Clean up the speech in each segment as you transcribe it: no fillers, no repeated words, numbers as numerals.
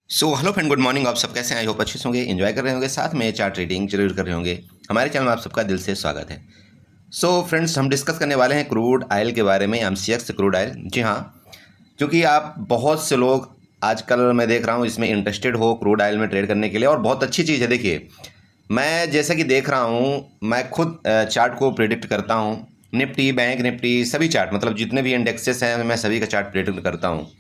Hello friend, good morning. आप सब कैसे हैं? आई होप अच्छे से होंगे, एंजॉय कर रहे होंगे, साथ में चार्ट ट्रेडिंग जरूर कर रहे होंगे। हमारे चैनल में आप सबका दिल से स्वागत है। फ्रेंड्स, हम डिस्कस करने वाले हैं क्रूड ऑयल के बारे में, एमसीएक्स क्रूड ऑयल। जी हाँ, क्योंकि आप बहुत से लोग आजकल मैं देख रहा हूँ इसमें इंटरेस्टेड हो क्रूड ऑयल में ट्रेड करने के लिए, और बहुत अच्छी चीज़ है। देखिए, मैं जैसा कि देख रहा हूँ, मैं खुद चार्ट को प्रिडिक्ट करता हूँ। निफ्टी, बैंक निफ्टी, सभी चार्ट, मतलब जितने भी इंडेक्सेस हैं मैं सभी का चार्ट प्रिडिक्ट करता हूँ।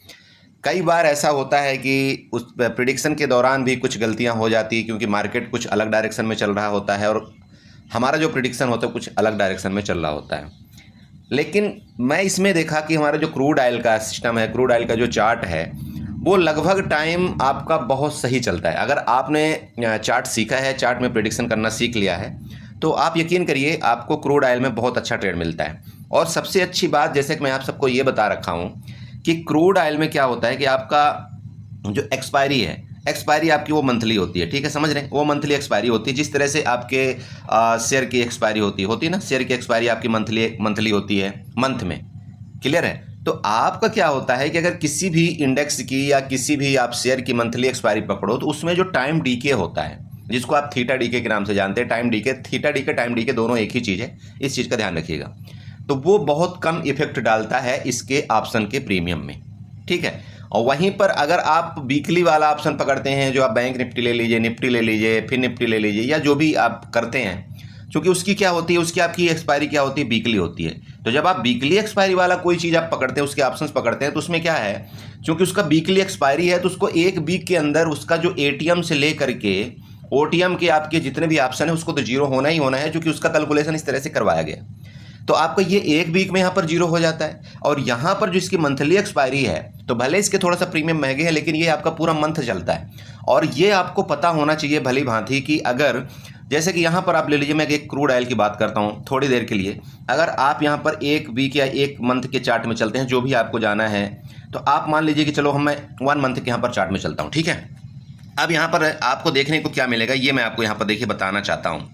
कई बार ऐसा होता है कि उस प्रिडिक्शन के दौरान भी कुछ गलतियां हो जाती है, क्योंकि मार्केट कुछ अलग डायरेक्शन में चल रहा होता है और हमारा जो प्रिडिक्शन होता है कुछ अलग डायरेक्शन में चल रहा होता है। लेकिन मैं इसमें देखा कि हमारा जो क्रूड ऑयल का सिस्टम है, क्रूड ऑयल का जो चार्ट है, वो लगभग टाइम आपका बहुत सही चलता है। अगर आपने चार्ट सीखा है, चार्ट में प्रिडिक्शन करना सीख लिया है, तो आप यकीन करिए आपको क्रूड ऑयल में बहुत अच्छा ट्रेड मिलता है। और सबसे अच्छी बात, जैसे कि मैं आप सबको ये बता रखा हूँ कि क्रूड ऑयल में क्या होता है कि आपका जो एक्सपायरी है, एक्सपायरी आपकी वो मंथली होती है। ठीक है, समझ रहे हैं? वो मंथली एक्सपायरी होती है, जिस तरह से आपके शेयर की एक्सपायरी होती है ना। शेयर की एक्सपायरी आपकी मंथली होती है, मंथ में। क्लियर है? तो आपका क्या होता है कि अगर किसी भी इंडेक्स की या किसी भी आप शेयर की मंथली एक्सपायरी पकड़ो, तो उसमें जो टाइम डीके होता है, जिसको आप थीटा डीके के नाम से जानते हैं, time DK, theta DK, time DK दोनों एक ही चीज़ है, इस चीज़ का ध्यान रखिएगा। तो वो बहुत कम इफेक्ट डालता है इसके ऑप्शन के प्रीमियम में। ठीक है, और वहीं पर अगर आप वीकली वाला ऑप्शन पकड़ते हैं, जो आप बैंक निफ्टी ले लीजिए, निफ्टी ले लीजिए, फिर निफ्टी ले लीजिए, या जो भी आप करते हैं, क्योंकि उसकी क्या होती है, उसकी आपकी एक्सपायरी क्या होती है, वीकली होती है। तो जब आप वीकली एक्सपायरी वाला कोई चीज़ आप पकड़ते हैं, उसके ऑप्शंस पकड़ते हैं, तो उसमें क्या है, क्योंकि उसका वीकली एक्सपायरी है, तो उसको एक वीक के अंदर उसका जो एटीएम से ले करके ओटीएम के आपके जितने भी ऑप्शन है उसको तो जीरो होना ही होना है, क्योंकि उसका कैलकुलेशन इस तरह से करवाया गया। तो आपका ये एक वीक में यहाँ पर जीरो हो जाता है। और यहाँ पर जो इसकी मंथली एक्सपायरी है, तो भले इसके थोड़ा सा प्रीमियम महंगे हैं, लेकिन ये आपका पूरा मंथ चलता है। और ये आपको पता होना चाहिए भली भांति कि अगर, जैसे कि यहाँ पर आप ले लीजिए, मैं एक क्रूड ऑयल की बात करता हूँ थोड़ी देर के लिए। अगर आप यहाँ पर एक वीक या एक मंथ के चार्ट में चलते हैं, जो भी आपको जाना है, तो आप मान लीजिए कि चलो मैं 1 मंथ के यहाँ पर चार्ट में चलता हूँ। ठीक है, अब यहाँ पर आपको देखने को क्या मिलेगा, ये मैं आपको यहाँ पर देखिए बताना चाहता हूँ।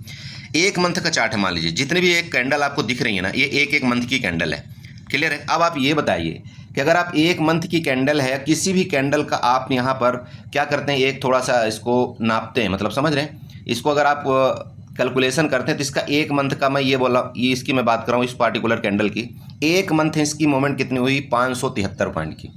एक मंथ का चार्ट है, मान लीजिए जितनी भी एक कैंडल आपको दिख रही है ना, ये एक एक मंथ की कैंडल है। क्लियर है? अब आप ये बताइए कि अगर आप एक मंथ की कैंडल है, किसी भी कैंडल का आप यहाँ पर क्या करते हैं, एक थोड़ा सा इसको नापते हैं, मतलब समझ रहे हैं इसको, अगर आप कैलकुलेशन करते हैं, तो इसका एक मंथ का, मैं ये बोला, ये इसकी मैं बात कर रहा हूँ, इस पार्टिकुलर कैंडल की एक मंथ इसकी मूवमेंट कितनी हुई, 573 पॉइंट की।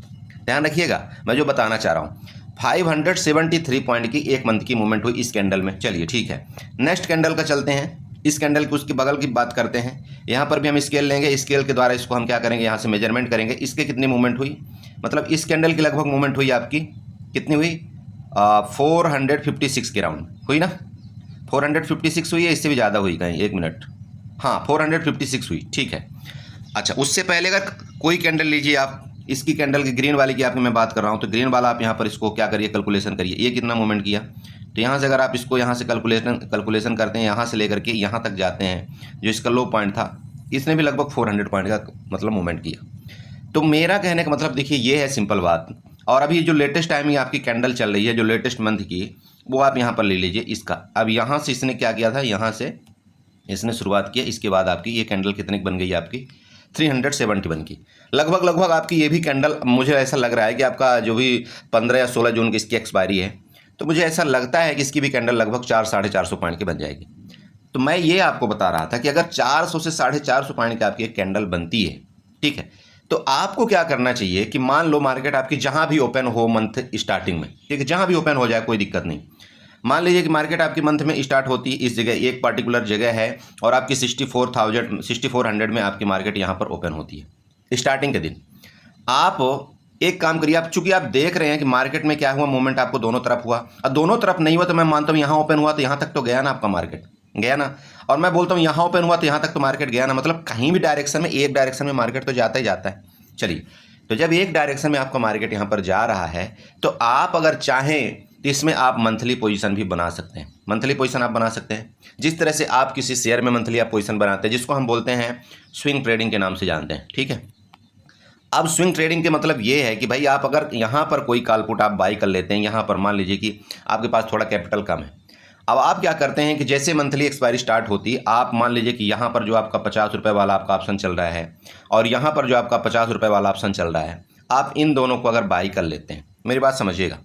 ध्यान रखिएगा मैं जो बताना चाह रहा हूँ, 573 पॉइंट की एक मंथ की मूवमेंट हुई इस कैंडल में। चलिए ठीक है, नेक्स्ट कैंडल का चलते हैं, इस कैंडल की उसके बगल की बात करते हैं। यहाँ पर भी हम स्केल लेंगे, स्केल के द्वारा इसको हम क्या करेंगे, यहाँ से मेजरमेंट करेंगे, इसके कितनी मूवमेंट हुई, मतलब इस कैंडल की लगभग मूवमेंट हुई आपकी कितनी हुई, 456 के राउंड हुई ना, 456 हुई है, इससे भी ज़्यादा हुई कहीं, एक मिनट, हाँ 456 हुई। ठीक है, अच्छा, उससे पहले अगर कोई कैंडल लीजिए आप, इसकी कैंडल की ग्रीन वाली की आपकी मैं बात कर रहा हूँ, तो ग्रीन वाला आप यहाँ पर इसको क्या करिए, कैलकुलेशन करिए, ये कितना मूवमेंट किया। तो यहाँ से अगर आप इसको यहाँ से कैलकुलेशन करते हैं, यहाँ से लेकर के यहाँ तक जाते हैं, जो इसका लो पॉइंट था, इसने भी लगभग 400 पॉइंट का मतलब मूवमेंट किया। तो मेरा कहने का मतलब देखिए, ये है सिंपल बात। और अभी जो लेटेस्ट टाइमिंग आपकी कैंडल चल रही है, जो लेटेस्ट मंथ की, वो आप यहाँ पर ले लीजिए इसका। अब यहाँ से इसने क्या किया था, यहाँ से इसने शुरुआत किया, इसके बाद आपकी ये कैंडल कितने बन गई, आपकी 370 बन की। लगभग आपकी ये भी कैंडल, मुझे ऐसा लग रहा है कि आपका जो भी 15 या 16 जून की इसकी एक्सपायरी है, तो मुझे ऐसा लगता है कि इसकी भी कैंडल लगभग 400-450 पॉइंट की बन जाएगी। तो मैं ये आपको बता रहा था कि अगर 400 से 450 पॉइंट की आपकी एक कैंडल बनती है, ठीक है, तो आपको क्या करना चाहिए कि मान लो मार्केट आपकी जहां भी ओपन हो मंथ स्टार्टिंग में, ठीक है, जहां भी ओपन हो जाए कोई दिक्कत नहीं। मान लीजिए कि मार्केट आपकी मंथ में स्टार्ट होती है इस जगह, एक पर्टिकुलर जगह है, और आपकी 6400 में आपकी मार्केट यहाँ पर ओपन होती है स्टार्टिंग के दिन। आप एक काम करिए, आप चूंकि आप देख रहे हैं कि मार्केट में क्या हुआ, मूवमेंट आपको दोनों तरफ हुआ, और दोनों तरफ नहीं हुआ तो मैं मानता हूँ यहाँ ओपन हुआ तो यहाँ तक तो गया ना, आपका मार्केट गया ना। और मैं बोलता हूँ यहाँ ओपन हुआ तो यहाँ तक तो मार्केट गया ना, मतलब कहीं भी डायरेक्शन में, एक डायरेक्शन में मार्केट तो जाता ही जाता है। चलिए, तो जब एक डायरेक्शन में आपका मार्केट यहाँ पर जा रहा है, तो आप अगर चाहें तो इसमें आप मंथली पोजीशन भी बना सकते हैं। मंथली पोजीशन आप बना सकते हैं, जिस तरह से आप किसी शेयर में मंथली आप पोजीशन बनाते हैं, जिसको हम बोलते हैं स्विंग ट्रेडिंग के नाम से जानते हैं। ठीक है, अब स्विंग ट्रेडिंग के मतलब ये है कि भाई आप अगर यहाँ पर कोई कॉल पुट आप बाई कर लेते हैं, यहाँ पर मान लीजिए कि आपके पास थोड़ा कैपिटल कम है, अब आप क्या करते हैं कि जैसे मंथली एक्सपायरी स्टार्ट होती है, आप मान लीजिए कि यहाँ पर जो आपका 50 रुपये वाला आपका ऑप्शन चल रहा है, और यहाँ पर जो आपका 50 रुपये वाला ऑप्शन चल रहा है, आप इन दोनों को अगर बाई कर लेते हैं, मेरी बात समझिएगा,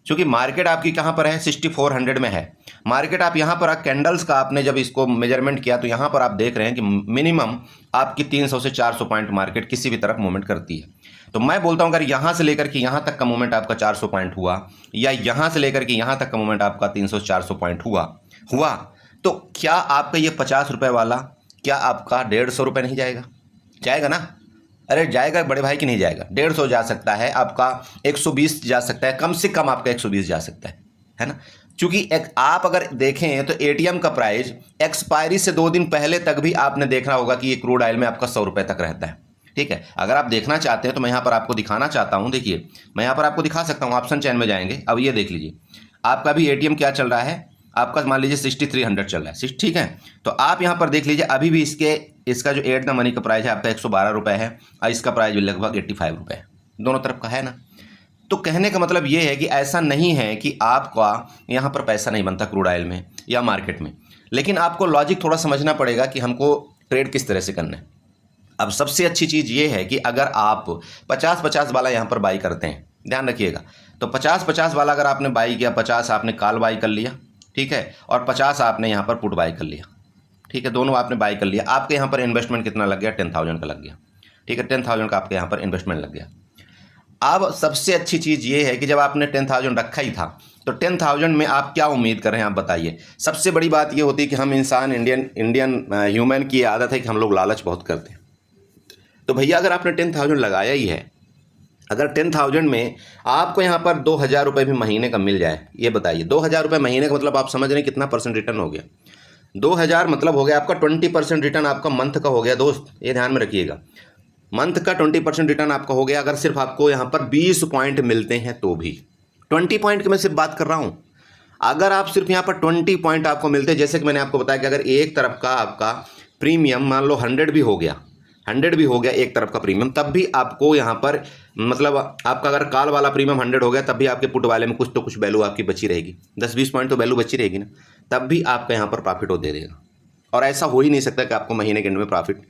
क्योंकि मार्केट आपकी कहाँ पर है, 6400 में है मार्केट। आप यहाँ पर कैंडल्स का आपने जब इसको मेजरमेंट किया तो यहाँ पर आप देख रहे हैं कि मिनिमम आपकी 300 से 400 पॉइंट मार्केट किसी भी तरफ मूवमेंट करती है। तो मैं बोलता हूँ अगर यहाँ से लेकर के यहाँ तक का मूवमेंट आपका 400 पॉइंट हुआ, या यहाँ से लेकर के यहाँ तक का मूवमेंट आपका 300 से 400 पॉइंट हुआ तो क्या आपका ये 50 रुपये वाला, क्या आपका 150 रुपये नहीं जाएगा? जाएगा ना? अरे जाएगा बड़े भाई कि नहीं जाएगा? 150 जा सकता है आपका, 120 जा सकता है, कम से कम आपका 120 जा सकता है ना? क्योंकि आप अगर देखें तो एटीएम का प्राइस एक्सपायरी से 2 दिन पहले तक भी आपने देखना होगा कि ये क्रूड ऑयल में आपका 100 रुपये तक रहता है। ठीक है, अगर आप देखना चाहते हैं तो मैं यहाँ पर आपको दिखाना चाहता हूँ। देखिए मैं यहाँ पर आपको दिखा सकता हूँ, ऑप्शन चैन में जाएंगे। अब ये देख लीजिए आपका भी एटीएम क्या चल रहा है, आपका मान लीजिए 6300 चल रहा है। ठीक है, तो आप यहाँ पर देख लीजिए अभी भी इसका जो एट द मनी का प्राइस है आपका 112 रुपये है, और इसका प्राइस भी लगभग 85 रुपये है, दोनों तरफ का है ना। तो कहने का मतलब ये है कि ऐसा नहीं है कि आपका यहाँ पर पैसा नहीं बनता क्रूड ऑयल में या मार्केट में, लेकिन आपको लॉजिक थोड़ा समझना पड़ेगा कि हमको ट्रेड किस तरह से करना है। अब सबसे अच्छी चीज़ ये है कि अगर आप 50-50 वाला यहाँ पर बाई करते हैं, ध्यान रखिएगा, तो 50-50 वाला अगर आपने बाई किया, 50 आपने कॉल बाई कर लिया, ठीक है, और 50 आपने यहाँ पर पुट बाई कर लिया, ठीक है, दोनों आपने बाई कर लिया। आपके यहाँ पर इन्वेस्टमेंट कितना लग गया? 10,000 का लग गया। ठीक है, 10,000 का आपके यहाँ पर इन्वेस्टमेंट लग गया। अब सबसे अच्छी चीज़ ये है कि जब आपने 10,000 रखा ही था तो 10,000 में आप क्या उम्मीद कर रहे हैं, आप बताइए। सबसे बड़ी बात ये होती है कि हम इंसान, इंडियन ह्यूमन की आदत है कि हम लोग लालच बहुत करते हैं। तो भैया अगर आपने 10,000 लगाया ही है, अगर 10,000 में आपको यहाँ पर 2,000 रुपये भी महीने का मिल जाए, ये बताइए 2,000 रुपये महीने का मतलब आप समझ रहे हैं कितना परसेंट रिटर्न हो गया? 2,000 मतलब हो गया आपका 20% रिटर्न आपका मंथ का हो गया दोस्त, ये ध्यान में रखिएगा। मंथ का 20% रिटर्न आपका हो गया। अगर सिर्फ आपको यहाँ पर 20 पॉइंट मिलते हैं तो भी, 20 पॉइंट की मैं सिर्फ बात कर रहा हूँ। अगर आप सिर्फ यहाँ पर 20 पॉइंट आपको मिलते हैं, जैसे कि मैंने आपको बताया कि अगर एक तरफ का आपका प्रीमियम मान लो 100 भी हो गया, 100 भी हो गया एक तरफ का प्रीमियम, तब भी आपको यहाँ पर मतलब आपका अगर कॉल वाला प्रीमियम 100 हो गया, तब भी आपके पुट वाले में कुछ तो कुछ वैल्यू आपकी बची रहेगी, 10-20 पॉइंट तो वैल्यू बची रहेगी ना, तब भी आपका यहाँ पर प्रॉफिट वो दे देगा। और ऐसा हो ही नहीं सकता कि आपको महीने के एंड में प्रॉफिट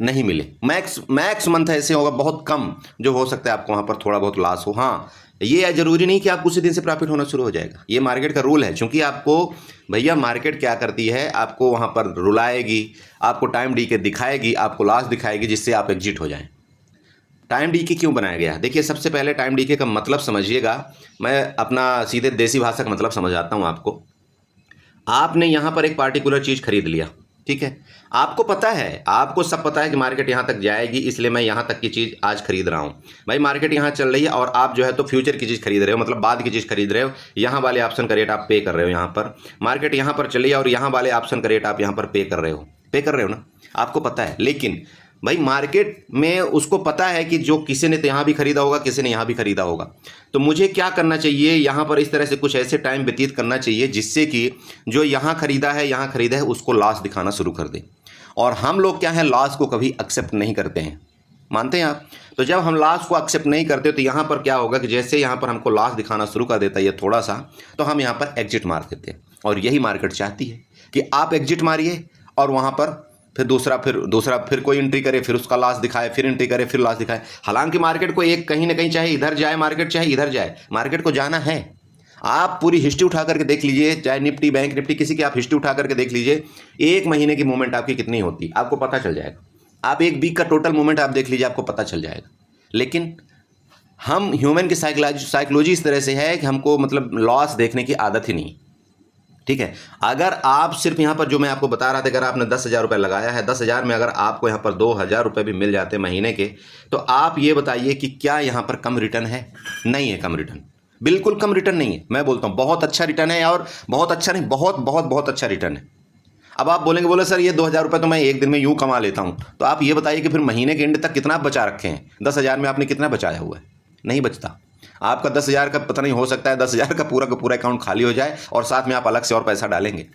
नहीं मिले। मैक्स मंथ ऐसे होगा, बहुत कम जो हो सकता है आपको वहाँ पर थोड़ा बहुत लॉस हो। हाँ, ये ज़रूरी नहीं कि आपको उसी दिन से प्रॉफिट होना शुरू हो जाएगा, ये मार्केट का रूल है। क्योंकि आपको भैया मार्केट क्या करती है, आपको वहाँ पर रुलाएगी, आपको टाइम डी के दिखाएगी, आपको लॉस दिखाएगी, जिससे आप एग्जिट हो जाएं। टाइम डी के क्यों बनाया गया? देखिए सबसे पहले टाइम डी के का मतलब समझिएगा, मैं अपना सीधे देसी भाषा का मतलब समझाता हूँ आपको। आपने यहाँ पर एक पार्टिकुलर चीज़ खरीद लिया, ठीक है, आपको पता है, आपको सब पता है कि मार्केट यहाँ तक जाएगी, इसलिए मैं यहाँ तक की चीज़ आज खरीद रहा हूँ। भाई मार्केट यहाँ चल रही है और आप जो है तो फ्यूचर की चीज़ खरीद रहे हो, मतलब बाद की चीज़ खरीद रहे हो। यहाँ वाले ऑप्शन का रेट आप पे कर रहे हो, यहाँ पर मार्केट यहाँ पर चली है और यहाँ वाले ऑप्शन का रेट आप यहाँ पर पे कर रहे हो ना, आपको पता है। लेकिन भाई मार्केट में उसको पता है कि जो किसी ने तो यहाँ भी खरीदा होगा, किसी ने यहाँ भी खरीदा होगा, तो मुझे क्या करना चाहिए, यहाँ पर इस तरह से कुछ ऐसे टाइम व्यतीत करना चाहिए जिससे कि जो यहाँ खरीदा है उसको लॉस दिखाना शुरू कर दे। और हम लोग क्या है, लॉस को कभी एक्सेप्ट नहीं करते हैं, मानते हैं आप? तो जब हम लॉस को एक्सेप्ट नहीं करते तो यहाँ पर क्या होगा कि जैसे यहाँ पर हमको लॉस दिखाना शुरू कर देता है ये थोड़ा सा, तो हम यहाँ पर एग्जिट मार देते हैं। और यही मार्केट चाहती है कि आप एग्जिट मारिए और वहाँ पर फिर दूसरा फिर कोई एंट्री करे, फिर उसका लॉस दिखाए, फिर एंट्री करे, फिर लॉस दिखाए। हालांकि मार्केट को एक कहीं ना कहीं चाहे इधर जाए मार्केट, चाहे इधर जाए, मार्केट को जाना है। आप पूरी हिस्ट्री उठा करके देख लीजिए, चाहे निफ्टी, बैंक निफ्टी, किसी की आप हिस्ट्री उठा करके देख लीजिए, एक महीने की मूवमेंट आपकी कितनी होती आपको पता चल जाएगा। आप एक वीक का टोटल मूवमेंट आप देख लीजिए, आपको पता चल जाएगा। लेकिन हम ह्यूमन की साइकोलॉजी इस तरह से है कि हमको मतलब लॉस देखने की आदत ही नहीं, ठीक है। अगर आप सिर्फ यहाँ पर जो मैं आपको बता रहा था, अगर आपने 10,000 रुपये लगाया है, 10,000 में अगर आपको यहाँ पर 2,000 रुपये भी मिल जाते महीने के, तो आप ये बताइए कि क्या यहाँ पर कम रिटर्न है? नहीं है कम रिटर्न, बिल्कुल कम रिटर्न नहीं है। मैं बोलता हूँ बहुत अच्छा रिटर्न है, और बहुत अच्छा नहीं, बहुत बहुत बहुत अच्छा रिटर्न है। अब आप बोले सर ये 2,000 रुपये तो मैं एक दिन में यूँ कमा लेता हूँ, तो आप ये बताइए कि फिर महीने के एंड तक कितना आप बचा रखे हैं? 10,000 में आपने कितना बचाया हुआ है? नहीं बचता। आपका 10,000 का पता नहीं, हो सकता है 10,000 का पूरा अकाउंट खाली हो जाए और साथ में आप अलग से और पैसा डालेंगे।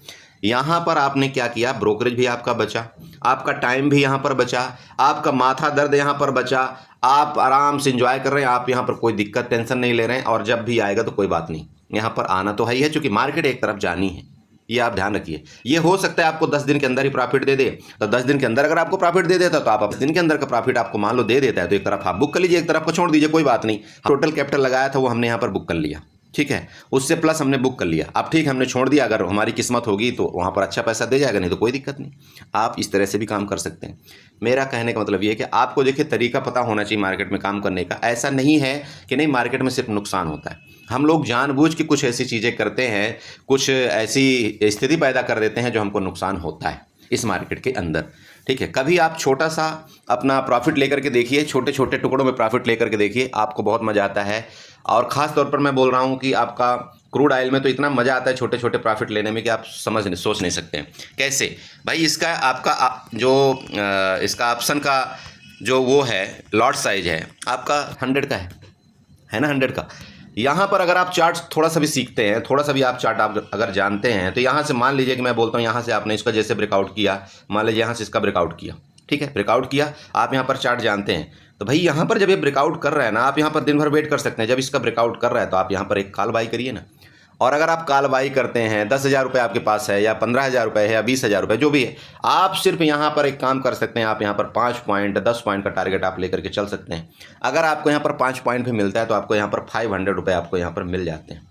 यहाँ पर आपने क्या किया, ब्रोकरेज भी आपका बचा, आपका टाइम भी यहाँ पर बचा, आपका माथा दर्द यहाँ पर बचा, आप आराम से एंजॉय कर रहे हैं, आप यहाँ पर कोई दिक्कत टेंशन नहीं ले रहे हैं। और जब भी आएगा तो कोई बात नहीं, यहाँ पर आना तो है ही है, क्योंकि मार्केट एक तरफ जानी है, ये आप ध्यान रखिए। ये हो सकता है आपको 10 दिन के अंदर ही प्रॉफिट दे दे, तो 10 दिन के अंदर अगर आपको प्रॉफिट दे देता तो आप 10 दिन के अंदर का प्रॉफिट आपको मान लो दे देता है, तो एक तरफ आप बुक कर लीजिए, एक तरफ को छोड़ दीजिए, कोई बात नहीं। टोटल कैपिटल लगाया था वो हमने यहाँ पर बुक कर लिया, ठीक है, उससे प्लस हमने बुक कर लिया। अब ठीक हमने छोड़ दिया, अगर हमारी किस्मत होगी तो वहाँ पर अच्छा पैसा दे जाएगा, नहीं तो कोई दिक्कत नहीं। आप इस तरह से भी काम कर सकते हैं। मेरा कहने का मतलब ये है कि आपको देखिए तरीका पता होना चाहिए मार्केट में काम करने का। ऐसा नहीं है कि नहीं मार्केट में सिर्फ नुकसान होता है, हम लोग जानबूझ के कुछ ऐसी चीज़ें करते हैं, कुछ ऐसी स्थिति पैदा कर देते हैं जो हमको नुकसान होता है इस मार्केट के अंदर। ठीक है, कभी आप छोटा सा अपना प्रॉफिट लेकर के देखिए, छोटे छोटे टुकड़ों में प्रॉफिट लेकर के देखिए, आपको बहुत मज़ा आता है। और ख़ास तौर पर मैं बोल रहा हूँ कि आपका क्रूड ऑयल में तो इतना मज़ा आता है छोटे छोटे प्रॉफिट लेने में कि आप सोच नहीं सकते हैं कैसे। भाई इसका आपका इसका ऑप्शन का जो वो है लॉट साइज है आपका 100 का है ना, 100 का। यहाँ पर अगर आप चार्ट थोड़ा सा भी सीखते हैं, थोड़ा सा भी आप चार्ट आप अगर जानते हैं, तो यहाँ से मान लीजिए कि मैं बोलता हूँ यहाँ से आपने इसका जैसे ब्रेकआउट किया, मान लीजिए यहाँ से इसका ब्रेकआउट किया, ठीक है, ब्रेकआउट किया, आप यहाँ पर चार्ट जानते हैं, तो भाई यहाँ पर जब ये ब्रेकआउट कर रहा है ना, आप यहाँ पर दिन भर वेट कर सकते हैं। जब इसका ब्रेकआउट कर रहा है तो आप यहाँ पर एक कॉल बाई करिए ना। और अगर आप कॉल बाई करते हैं, 10,000 रुपये आपके पास है या 15,000 रुपये है या 20,000 रुपये जो भी है, आप सिर्फ यहाँ पर एक काम कर सकते हैं, आप यहाँ पर 5 पॉइंट 10 पॉइंट का टारगेट आप लेकर के चल सकते हैं। अगर आपको यहाँ पर 5 पॉइंट भी मिलता है तो आपको यहाँ पर 500 रुपये आपको यहाँ पर मिल जाते हैं,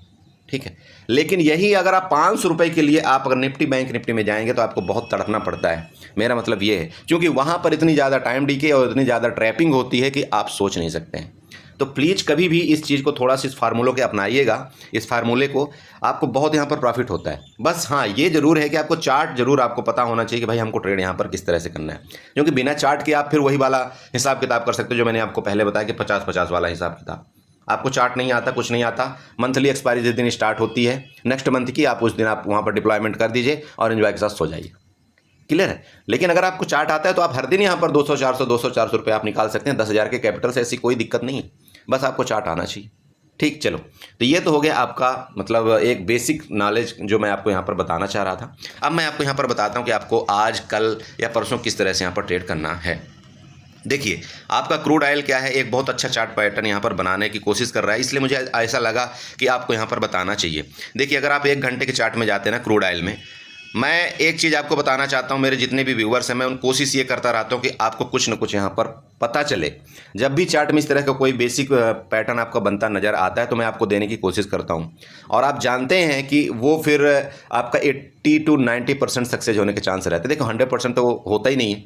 ठीक है। लेकिन यही अगर आप 500 रुपये के लिए आप अगर निफ्टी बैंक निफ्टी में जाएंगे तो आपको बहुत तड़पना पड़ता है। मेरा मतलब ये है, क्योंकि वहाँ पर इतनी ज़्यादा टाइम डीके और इतनी ज़्यादा ट्रैपिंग होती है कि आप सोच नहीं सकते हैं। तो प्लीज़ कभी भी इस चीज़ को थोड़ा सा इस फार्मूलों के अपनाइएगा, इस फार्मूले को, आपको बहुत यहाँ पर प्रॉफिट होता है। बस हाँ ये ज़रूर है कि आपको चार्ट ज़रूर आपको पता होना चाहिए कि भाई हमको ट्रेड यहाँ पर किस तरह से करना है, क्योंकि बिना चार्ट के आप फिर वही वाला हिसाब किताब कर सकते हो जो मैंने आपको पहले बताया कि 50-50 वाला हिसाब किताब। आपको चार्ट नहीं आता, कुछ नहीं आता, मंथली एक्सपायरी जिस दिन स्टार्ट होती है नेक्स्ट मंथ की, आप उस दिन आप वहाँ पर डिप्लॉयमेंट कर दीजिए और एंजॉय के साथ सो जाइए। क्लियर है। लेकिन अगर आपको चार्ट आता है तो आप हर दिन यहाँ पर 200-400 रुपये आप निकाल सकते हैं 10,000 के कैपिटल से, ऐसी कोई दिक्कत नहीं है, बस आपको चार्ट आना चाहिए। ठीक, चलो तो ये तो हो गया आपका मतलब एक बेसिक नॉलेज जो मैं आपको यहाँ पर बताना चाह रहा था। अब मैं आपको यहाँ पर बताता हूँ कि आपको आज कल या परसों किस तरह से यहाँ पर ट्रेड करना है। देखिए आपका क्रूड ऑयल क्या है, एक बहुत अच्छा चार्ट पैटर्न यहाँ पर बनाने की कोशिश कर रहा है, इसलिए मुझे ऐसा लगा कि आपको यहाँ पर बताना चाहिए। देखिए अगर आप 1 घंटे के चार्ट में जाते हैं ना क्रूड ऑयल में, मैं एक चीज़ आपको बताना चाहता हूँ, मेरे जितने भी व्यूअर्स हैं मैं उन कोशिश ये करता रहता हूँ कि आपको कुछ न कुछ यहाँ पर पता चले। जब भी चार्ट में इस तरह का कोई बेसिक पैटर्न आपका बनता नज़र आता है तो मैं आपको देने की कोशिश करता हूँ, और आप जानते हैं कि वो फिर आपका 80 to 90% सक्सेस होने के चांस रहते हैं। देखो 100% तो होता ही नहीं है,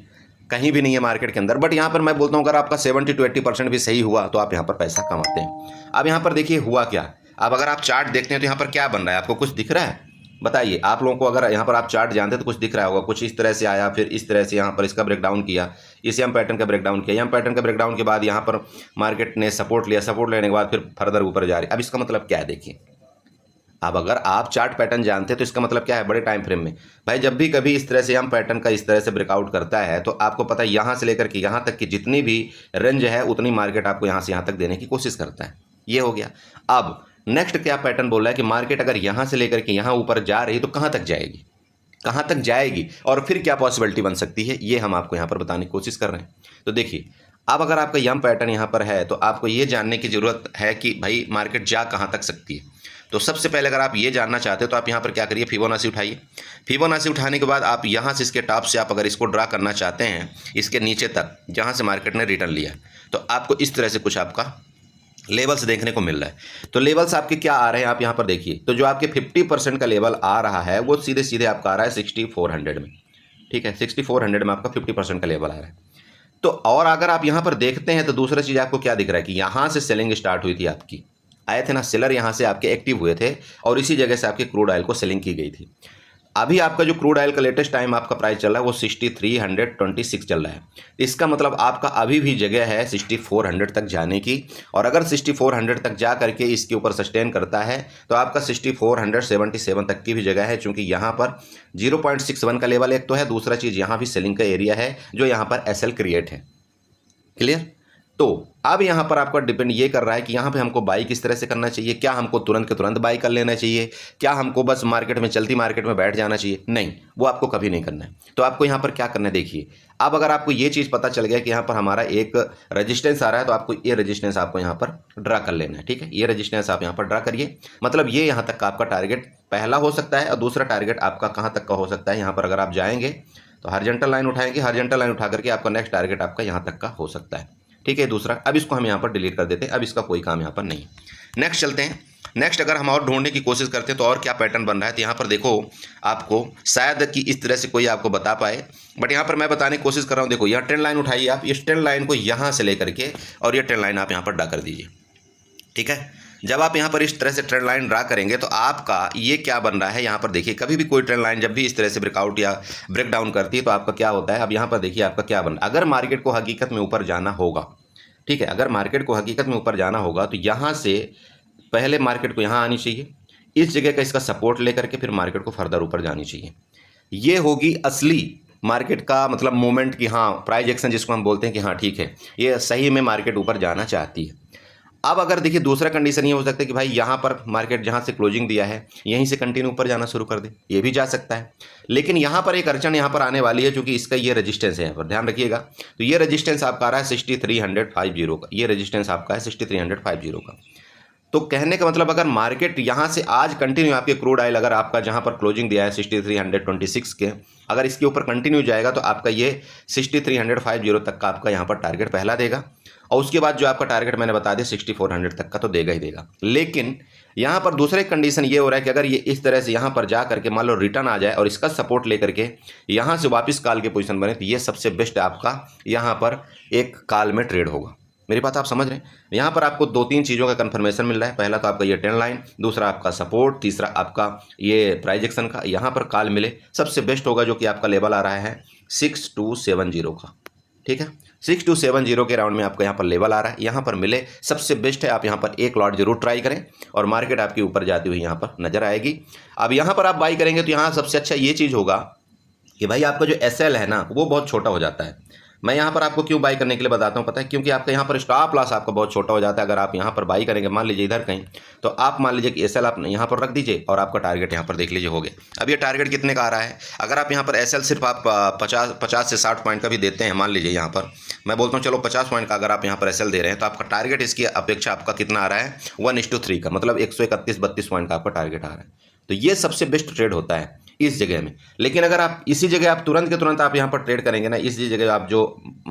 कहीं भी नहीं है मार्केट के अंदर, बट यहाँ पर मैं बोलता हूँ अगर आपका 70 to 80% भी सही हुआ तो आप यहाँ पर पैसा कमाते हैं। अब यहाँ पर देखिए हुआ क्या, अब अगर आप चार्ट देखते हैं तो यहाँ पर क्या बन रहा है, आपको कुछ दिख रहा है? बताइए आप लोगों को, अगर यहाँ पर आप चार्ट जानते हैं तो कुछ दिख रहा होगा, कुछ इस तरह से आया, फिर इस तरह से यहाँ पर इसका ब्रेकडाउन किया, इस एम पैटर्न का ब्रेकडाउन किया, एम पैटर्न का ब्रेकडाउन के बाद यहाँ पर मार्केट ने सपोर्ट लिया, सपोर्ट लेने के बाद फिर फर्दर ऊपर जा रही। अब इसका मतलब क्या है देखिए, अब अगर आप चार्ट पैटर्न जानते हैं तो इसका मतलब क्या है, बड़े टाइम फ्रेम में भाई जब भी कभी इस तरह से हम पैटर्न का इस तरह से ब्रेकआउट करता है तो आपको पता है यहाँ से लेकर के यहाँ तक की जितनी भी रेंज है उतनी मार्केट आपको यहाँ से यहाँ तक देने की कोशिश करता है। ये हो गया। अब नेक्स्ट क्या पैटर्न बोल रहा है कि मार्केट अगर यहाँ से लेकर के यहाँ ऊपर जा रही तो कहाँ तक जाएगी, कहाँ तक जाएगी और फिर क्या पॉसिबिलिटी बन सकती है, ये हम आपको यहाँ पर बताने की कोशिश कर रहे हैं। तो देखिए अब अगर आपका यम पैटर्न यहाँ पर है तो आपको ये जानने की ज़रूरत है कि भाई मार्केट जा कहाँ तक सकती है। तो सबसे पहले अगर आप ये जानना चाहते हो तो आप यहाँ पर क्या करिए, फिबोनाची उठाइए। फिबोनाची उठाने के बाद आप यहाँ से इसके टॉप से आप अगर इसको ड्रा करना चाहते हैं इसके नीचे तक जहाँ से मार्केट ने रिटर्न लिया, तो आपको इस तरह से कुछ आपका लेवल्स देखने को मिल रहा है। तो लेवल्स आपके क्या आ रहे हैं आप यहाँ पर देखिए, तो जो आपके 50% का लेवल आ रहा है वो सीधे सीधे आपका आ रहा है 6400 में। ठीक है, 6400 में आपका 50% का लेवल आ रहा है। तो और अगर आप यहाँ पर देखते हैं तो दूसरा चीज़ आपको क्या दिख रहा है कि यहाँ से सेलिंग स्टार्ट हुई थी आपकी, आए थे ना सेलर, यहाँ से आपके एक्टिव हुए थे और इसी जगह से आपके क्रूड ऑयल को सेलिंग की गई थी। अभी आपका जो क्रूड ऑयल का लेटेस्ट टाइम आपका प्राइस चल रहा है वो 6326 चल रहा है। इसका मतलब आपका अभी भी जगह है 6400 तक जाने की, और अगर 6400 तक जा करके इसके ऊपर सस्टेन करता है तो आपका 6477 तक की भी जगह है, क्योंकि यहाँ पर 0.61 का लेवल एक तो है, दूसरा चीज़ यहाँ भी सेलिंग का एरिया है जो यहाँ पर एसएल क्रिएट है। क्लियर। तो अब यहाँ पर आपका डिपेंड ये कर रहा है कि यहाँ पे हमको बाई किस तरह से करना चाहिए, क्या हमको तुरंत के तुरंत बाई कर लेना चाहिए, क्या हमको बस मार्केट में चलती मार्केट में बैठ जाना चाहिए, नहीं, वो आपको कभी नहीं करना है। तो आपको यहाँ पर क्या करना है देखिए, अब अगर आपको ये चीज़ पता चल गया कि यहाँ पर हमारा एक रेजिस्टेंस आ रहा है तो आपको ये रेजिस्टेंस आपको यहाँ पर ड्रा कर लेना है। ठीक है, ये रेजिस्टेंस आप यहाँ पर ड्रा करिए, मतलब ये यहाँ तक का आपका टारगेट पहला हो सकता है, और दूसरा टारगेट आपका कहाँ तक का हो सकता है, यहाँ पर अगर आप जाएंगे तो हॉरिजॉन्टल लाइन उठाएंगे, हॉरिजॉन्टल लाइन उठा करके आपका नेक्स्ट टारगेट आपका यहाँ तक का हो सकता है। ठीक है, दूसरा अब इसको हम यहाँ पर डिलीट कर देते हैं, अब इसका कोई काम यहाँ पर नहीं। नेक्स्ट चलते हैं। नेक्स्ट अगर हम और ढूंढने की कोशिश करते हैं तो और क्या पैटर्न बन रहा है, तो यहाँ पर देखो आपको शायद कि इस तरह से कोई आपको बता पाए, बट यहाँ पर मैं बताने की कोशिश कर रहा हूँ। देखो यहाँ ट्रेंड लाइन उठाइए आप, इस ट्रेंड लाइन को यहाँ से लेकर के और ये ट्रेंड लाइन आप यहाँ पर ड्रा कर दीजिए। ठीक है, जब आप यहाँ पर इस तरह से ट्रेंड लाइन ड्रा करेंगे तो आपका ये क्या बन रहा है, यहाँ पर देखिए कभी भी कोई ट्रेंड लाइन जब भी इस तरह से ब्रेकआउट या ब्रेक डाउन करती है तो आपका क्या होता है। अब यहाँ पर देखिए आपका क्या बन रहा है। अगर मार्केट को हकीकत में ऊपर जाना होगा, ठीक है, अगर मार्केट को हकीकत में ऊपर जाना होगा तो यहाँ से पहले मार्केट को यहाँ आनी चाहिए, इस जगह का इसका सपोर्ट लेकर के फिर मार्केट को फर्दर ऊपर जानी चाहिए। ये होगी असली मार्केट का मतलब मोमेंट कि हाँ प्राइस एक्शन जिसको हम बोलते हैं कि हाँ ठीक है ये सही में मार्केट ऊपर जाना चाहती है। अब अगर देखिए दूसरा कंडीशन ये हो सकता है कि भाई यहाँ पर मार्केट जहाँ से क्लोजिंग दिया है यहीं से कंटिन्यू ऊपर जाना शुरू कर दे, ये भी जा सकता है। लेकिन यहाँ पर एक अड़चन यहाँ पर आने वाली है, क्योंकि इसका ये रेजिस्टेंस है, यहाँ पर ध्यान रखिएगा। तो ये रेजिस्टेंस आपका आ रहा है 6350 का, ये रेजिस्टेंस आपका है 6350 का। तो कहने का मतलब अगर मार्केट यहाँ से आज कंटिन्यू आपके क्रूड ऑयल अगर आपका जहाँ पर क्लोजिंग दिया है 6326 के, अगर इसके ऊपर कंटिन्यू जाएगा तो आपका ये 6350 तक का आपका यहाँ पर टारगेट पहला देगा, और उसके बाद जो आपका टारगेट मैंने बता दिया 6400 तक का तो देगा ही देगा। लेकिन यहाँ पर दूसरे कंडीशन ये हो रहा है कि अगर ये इस तरह से यहाँ पर जा करके मान लो रिटर्न आ जाए और इसका सपोर्ट लेकर के यहाँ से वापस कॉल के पोजीशन बने, तो ये सबसे बेस्ट आपका यहाँ पर एक कॉल में ट्रेड होगा। मेरी बात आप समझ रहे हैं। यहाँ पर आपको 2-3 चीज़ों का कंफर्मेशन मिल रहा है। पहला तो आपका ये ट्रेंड लाइन, दूसरा आपका सपोर्ट, तीसरा आपका ये प्राइस एक्शन का यहाँ पर कॉल मिले, सबसे बेस्ट होगा जो कि आपका लेवल आ रहा है 6270 का। ठीक है, 6270 के राउंड में आपका यहाँ पर लेवल आ रहा है, यहाँ पर मिले सबसे बेस्ट है। आप यहाँ पर एक लॉट जरूर ट्राई करें और मार्केट आपकी ऊपर जाती हुई यहाँ पर नजर आएगी। अब यहाँ पर आप बाई करेंगे तो यहाँ सबसे अच्छा ये चीज़ होगा कि भाई आपका जो SL है ना वो बहुत छोटा हो जाता है। मैं यहाँ पर आपको क्यों बाई करने के लिए बताता हूँ, पता है, क्योंकि आपका यहाँ पर स्टॉप लॉस आपका बहुत छोटा हो जाता है। अगर आप यहाँ पर बाई करेंगे मान लीजिए इधर कहीं, तो आप मान लीजिए कि SL आप यहाँ पर रख दीजिए और आपका टारगेट यहाँ पर देख लीजिए हो गया। अब ये टारगेट कितने का आ रहा है, अगर आप यहाँ पर SL सिर्फ आप 50 से 60 पॉइंट का भी देते हैं, मान लीजिए यहाँ पर मैं बोलता हूँ चलो 50 पॉइंट का अगर आप यहाँ पर SL दे रहे हैं तो आपका टारगेट इसकी अपेक्षा आपका कितना आ रहा है 1:3 का, मतलब 131-32 पॉइंट का आपका टारगेट आ रहा है। तो ये सबसे बेस्ट ट्रेड होता है इस जगह में। लेकिन अगर आप इसी जगह आप तुरंत के तुरंत आप यहाँ पर ट्रेड करेंगे ना, इसी जगह आप जो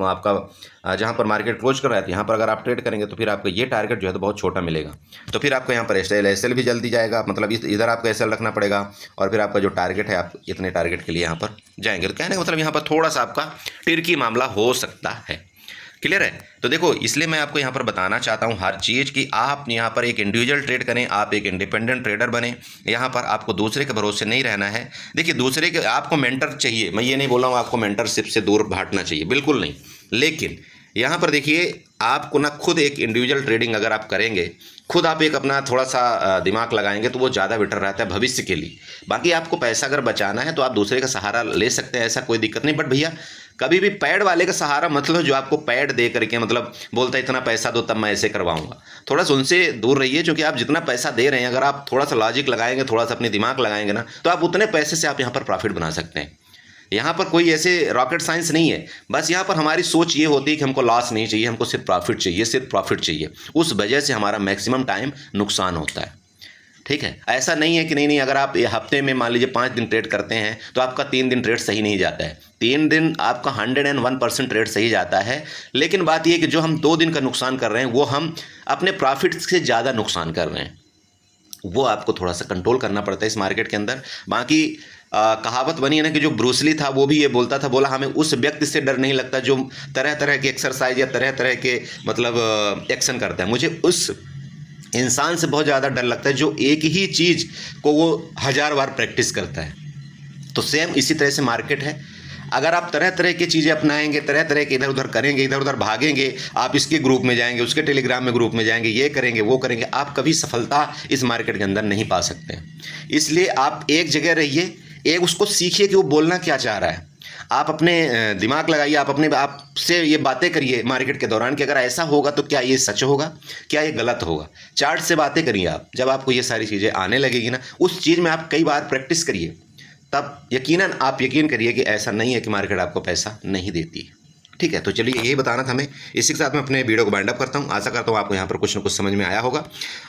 आपका जहाँ पर मार्केट क्लोज कर रहा है यहाँ पर अगर आप ट्रेड करेंगे तो फिर आपका ये टारगेट जो है तो बहुत छोटा मिलेगा। तो फिर आपको यहाँ पर SL भी जल्दी जाएगा, मतलब इधर आपको SL रखना पड़ेगा और फिर आपका जो टारगेट है आप इतने टारगेट के लिए यहाँ पर जाएंगे। तो कहने का मतलब यहाँ पर थोड़ा सा आपका टिर्की मामला हो सकता है। क्लियर है। तो देखो इसलिए मैं आपको यहाँ पर बताना चाहता हूँ हर चीज़ कि आप यहाँ पर एक इंडिविजुअल ट्रेड करें, आप एक इंडिपेंडेंट ट्रेडर बने। यहाँ पर आपको दूसरे के भरोसे नहीं रहना है। देखिए दूसरे के आपको मेंटर चाहिए, मैं ये नहीं बोल रहा हूँ आपको मेंटरशिप से दूर भागना चाहिए, बिल्कुल नहीं। लेकिन यहाँ पर देखिए आपको ना खुद एक इंडिविजुअल ट्रेडिंग अगर आप करेंगे, खुद आप एक अपना थोड़ा सा दिमाग लगाएंगे तो वो ज़्यादा बेटर रहता है भविष्य के लिए। बाकी आपको पैसा अगर बचाना है तो आप दूसरे का सहारा ले सकते हैं, ऐसा कोई दिक्कत नहीं। बट भैया कभी भी पैड वाले का सहारा मतलब जो आपको पैड दे करके मतलब बोलता है इतना पैसा दो तब मैं ऐसे करवाऊंगा, थोड़ा सा उनसे दूर रहिए। क्योंकि आप जितना पैसा दे रहे हैं अगर आप थोड़ा सा लॉजिक लगाएंगे, थोड़ा सा अपने दिमाग लगाएंगे ना, तो आप उतने पैसे से आप यहाँ पर प्रॉफिट बना सकते हैं। यहाँ पर कोई ऐसे रॉकेट साइंस नहीं है। बस यहाँ पर हमारी सोच ये होती है कि हमको लॉस नहीं चाहिए, हमको सिर्फ प्रॉफिट चाहिए, सिर्फ प्रॉफिट चाहिए। उस वजह से हमारा मैक्सिमम टाइम नुकसान होता है। ठीक है, ऐसा नहीं है कि नहीं अगर आप हफ्ते में मान लीजिए 5 दिन ट्रेड करते हैं तो आपका 3 दिन ट्रेड सही नहीं जाता है, 3 दिन आपका 101% ट्रेड सही जाता है। लेकिन बात यह कि जो हम 2 दिन का नुकसान कर रहे हैं वो हम अपने प्रॉफिट से ज़्यादा नुकसान कर रहे हैं, वो आपको थोड़ा सा कंट्रोल करना पड़ता है इस मार्केट के अंदर। बाकी कहावत बनी है ना कि जो ब्रूसली था वो भी ये बोलता था, बोला हमें उस व्यक्ति से डर नहीं लगता जो तरह तरह के एक्सरसाइज या तरह तरह के मतलब एक्शन करता है, मुझे उस इंसान से बहुत ज़्यादा डर लगता है जो एक ही चीज़ को वो 1000 बार प्रैक्टिस करता है। तो सेम इसी तरह से मार्केट है। अगर आप तरह तरह की चीज़ें अपनाएंगे, तरह तरह के इधर उधर करेंगे, इधर उधर भागेंगे, आप इसके ग्रुप में जाएंगे, उसके टेलीग्राम में ग्रुप में जाएंगे, ये करेंगे वो करेंगे, आप कभी सफलता इस मार्केट के अंदर नहीं पा सकते हैं। इसलिए आप एक जगह रहिए, एक उसको सीखिए कि वो बोलना क्या चाह रहा है। आप अपने दिमाग लगाइए, आप अपने आप से ये बातें करिए मार्केट के दौरान कि अगर ऐसा होगा तो क्या ये सच होगा, क्या ये गलत होगा। चार्ट से बातें करिए आप। जब आपको ये सारी चीज़ें आने लगेगी ना, उस चीज़ में आप कई बार प्रैक्टिस करिए, तब यकीनन आप यकीन करिए कि ऐसा नहीं है कि मार्केट आपको पैसा नहीं देती। ठीक है, तो चलिए यही बताना था हमें। इसी के साथ मैं अपने वीडियो को वाइंड अप करता हूँ। आशा करता हूँ आपको यहाँ पर कुछ ना कुछ समझ में आया होगा।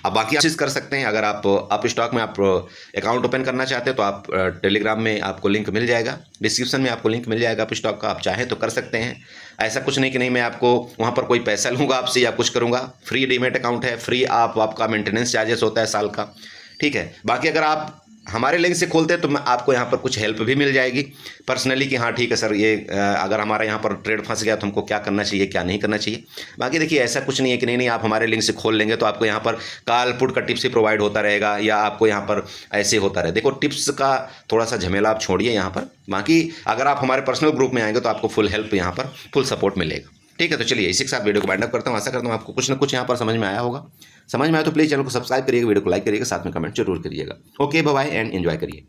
अब बाकी आप चीज़ कर सकते हैं, अगर आप स्टॉक में आप अकाउंट ओपन करना चाहते हैं तो आप टेलीग्राम में आपको लिंक मिल जाएगा, डिस्क्रिप्शन में आपको लिंक मिल जाएगा आप स्टॉक का, आप चाहें तो कर सकते हैं। ऐसा कुछ नहीं कि नहीं मैं आपको वहाँ पर कोई पैसा लूँगा आपसे या कुछ करूँगा। फ्री डीमेट अकाउंट है, फ्री आपका मेंटेनेंस चार्जेस होता है साल का, ठीक है। बाकी अगर आप हमारे लिंक से खोलते हैं तो मैं आपको यहाँ पर कुछ हेल्प भी मिल जाएगी पर्सनली कि हाँ ठीक है सर, ये अगर हमारा यहाँ पर ट्रेड फंस गया तो हमको क्या करना चाहिए क्या नहीं करना चाहिए। बाकी देखिए ऐसा कुछ नहीं है कि नहीं आप हमारे लिंक से खोल लेंगे तो आपको यहाँ पर कॉल पुट का टिप्स ही प्रोवाइड होता रहेगा या आपको यहाँ पर ऐसे होता रहे। देखो टिप्स का थोड़ा सा झमेला आप छोड़िए यहाँ पर। बाकी अगर आप हमारे पर्सनल ग्रुप में आएंगे तो आपको फुल हेल्प यहाँ पर फुल सपोर्ट मिलेगा, ठीक है। तो चलिए इसी के साथ वीडियो को वाइंड अप करता हूँ। आशा करता हूँ आपको कुछ ना कुछ यहाँ पर समझ में आया होगा। समझ में आया तो प्लीज़ चैनल को सब्सक्राइब करिएगा, वीडियो को लाइक करिएगा, साथ में कमेंट जरूर करिएगा। Okay bye bye and enjoy करिए।